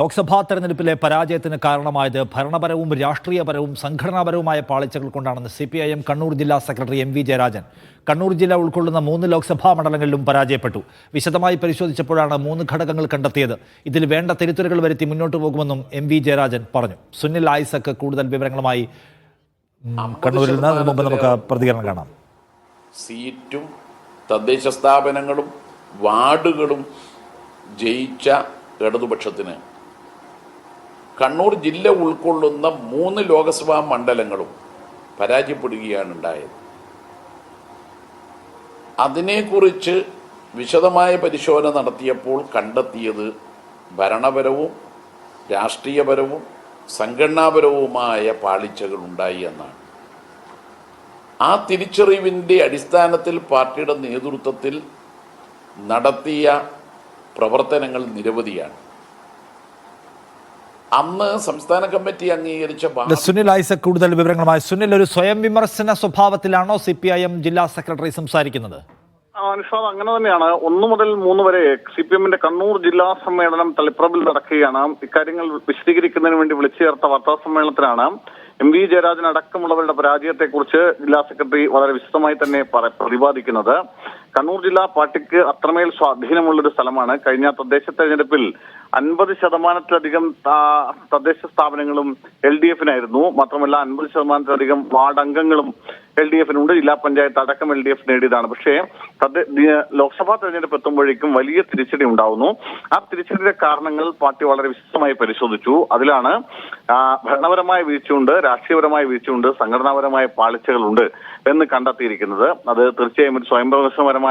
ലോക്സഭാ തെരഞ്ഞെടുപ്പിലെ പരാജയത്തിന് കാരണമായത് ഭരണപരവും രാഷ്ട്രീയപരവും സംഘടനാപരവുമായ പാളിച്ചകൾ കൊണ്ടാണെന്ന് CPIM കണ്ണൂർ ജില്ലാ സെക്രട്ടറി MV ജയരാജൻ. കണ്ണൂർ ജില്ല ഉൾക്കൊള്ളുന്ന 3 ലോക്സഭാ മണ്ഡലങ്ങളിലും പരാജയപ്പെട്ടു. വിശദമായി പരിശോധിച്ചപ്പോഴാണ് 3 ഘടകങ്ങൾ കണ്ടെത്തിയത്. ഇതിൽ വേണ്ട തിരുത്തലുകൾ വരുത്തി മുന്നോട്ട് പോകുമെന്നും MV ജയരാജൻ പറഞ്ഞു. സുനിൽ ഐസക് കൂടുതൽ വിവരങ്ങളുമായി കണ്ണൂരിൽ നിന്ന് മുമ്പ് നമുക്ക് പ്രതികരണം കാണാം. സീറ്റും തദ്ദേശ സ്ഥാപനങ്ങളും വാർഡുകളും ജയിച്ച ഇടതുപക്ഷത്തിന് കണ്ണൂർ ജില്ല ഉൾക്കൊള്ളുന്ന 3 ലോക്സഭാ മണ്ഡലങ്ങളും പരാജയപ്പെടുകയാണ് ഉണ്ടായത്. അതിനെക്കുറിച്ച് വിശദമായ പരിശോധന നടത്തിയപ്പോൾ കണ്ടെത്തിയത് ഭരണപരവും രാഷ്ട്രീയപരവും സംഘടനാപരവുമായ പാളിച്ചകൾ ഉണ്ടായി എന്നാണ്. ആ തിരിച്ചറിവിൻ്റെ അടിസ്ഥാനത്തിൽ പാർട്ടിയുടെ നേതൃത്വത്തിൽ നടത്തിയ പ്രവർത്തനങ്ങൾ നിരവധിയാണ്. അന്ന് സംസ്ഥാന കമ്മിറ്റി അംഗീകരിച്ച സുനിൽ ഐസക് കൂടുതൽ വിവരങ്ങളുമായി. സുനിൽ, ഒരു സ്വയം വിമർശന സ്വഭാവത്തിലാണോ CPIM ജില്ലാ സെക്രട്ടറി സംസാരിക്കുന്നത്? നിഷാദ്, അങ്ങനെ തന്നെയാണ്. 1 മുതൽ 3 വരെ CPMന്റെ കണ്ണൂർ ജില്ലാ സമ്മേളനം തളിപ്പറമ്പിൽ നടക്കുകയാണ്. ഇക്കാര്യങ്ങൾ വിശദീകരിക്കുന്നതിന് വേണ്ടി വിളിച്ചു ചേർത്ത വാർത്താ സമ്മേളനത്തിലാണ് MV ജയരാജൻ അടക്കമുള്ളവരുടെ പരാജയത്തെക്കുറിച്ച് ജില്ലാ സെക്രട്ടറി വളരെ വിശദമായി തന്നെ പ്രതിപാദിക്കുന്നത്. കണ്ണൂർ ജില്ലാ പാർട്ടിക്ക് അത്രമേൽ സ്വാധീനമുള്ളൊരു സ്ഥലമാണ്. കഴിഞ്ഞ തദ്ദേശ തെരഞ്ഞെടുപ്പിൽ 50% തദ്ദേശ സ്ഥാപനങ്ങളും LDF-നായിരുന്നു. മാത്രമല്ല 50%-ലധികം വാർഡ് അംഗങ്ങളും LDF-നുണ്ട്. ജില്ലാ പഞ്ചായത്ത് അടക്കം LDF നേടിയതാണ്. പക്ഷേ ലോക്സഭാ തെരഞ്ഞെടുപ്പ് എത്തുമ്പോഴേക്കും വലിയ തിരിച്ചടി ഉണ്ടാവുന്നു. ആ തിരിച്ചടിയുടെ കാരണങ്ങൾ പാർട്ടി വളരെ വിശദമായി പരിശോധിച്ചു. അതിലാണ് ഭരണപരമായ വീഴ്ചയുണ്ട്, രാഷ്ട്രീയപരമായ വീഴ്ചയുണ്ട്, സംഘടനാപരമായ പാളിച്ചകളുണ്ട് എന്ന് കണ്ടെത്തിയിരിക്കുന്നത്. അത് തീർച്ചയായും ഒരു സ്വയംപ്രകാശപരമായ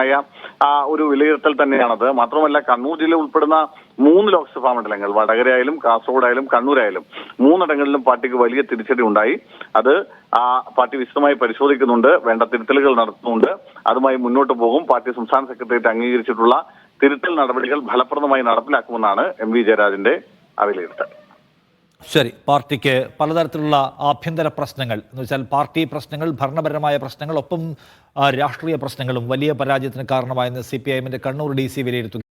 ഒരു വിലയിരുത്തൽ തന്നെയാണത്. മാത്രമല്ല കണ്ണൂർ ജില്ല ഉൾപ്പെടുന്ന 3 ലോക്സഭാ മണ്ഡലങ്ങൾ, വടകരയായാലും കാസർഗോഡായാലും കണ്ണൂരായാലും 3 ഇടങ്ങളിലും പാർട്ടിക്ക് വലിയ തിരിച്ചടി ഉണ്ടായി. അത് പാർട്ടി വിശദമായി പരിശോധിക്കുന്നുണ്ട്, വേണ്ട തിരുത്തലുകൾ നടത്തുന്നുണ്ട്, അതുമായി മുന്നോട്ട് പോകും. പാർട്ടി സംസ്ഥാന സെക്രട്ടേറിയറ്റ് അംഗീകരിച്ചിട്ടുള്ള തിരുത്തൽ നടപടികൾ ഫലപ്രദമായി നടപ്പിലാക്കുമെന്നാണ് MV ജയരാജന്റെ വിലയിരുത്തൽ. ശരി, പാർട്ടിക്ക് പലതരത്തിലുള്ള ആഭ്യന്തര പ്രശ്നങ്ങൾ എന്ന് വെച്ചാൽ പാർട്ടി പ്രശ്നങ്ങൾ, ഭരണപരമായ പ്രശ്നങ്ങൾ, ഒപ്പം രാഷ്ട്രീയ പ്രശ്നങ്ങളും വലിയ പരാജയത്തിന് കാരണമായെന്ന് CPIMന്റെ കണ്ണൂർ DC വിലയിരുത്തുന്നു.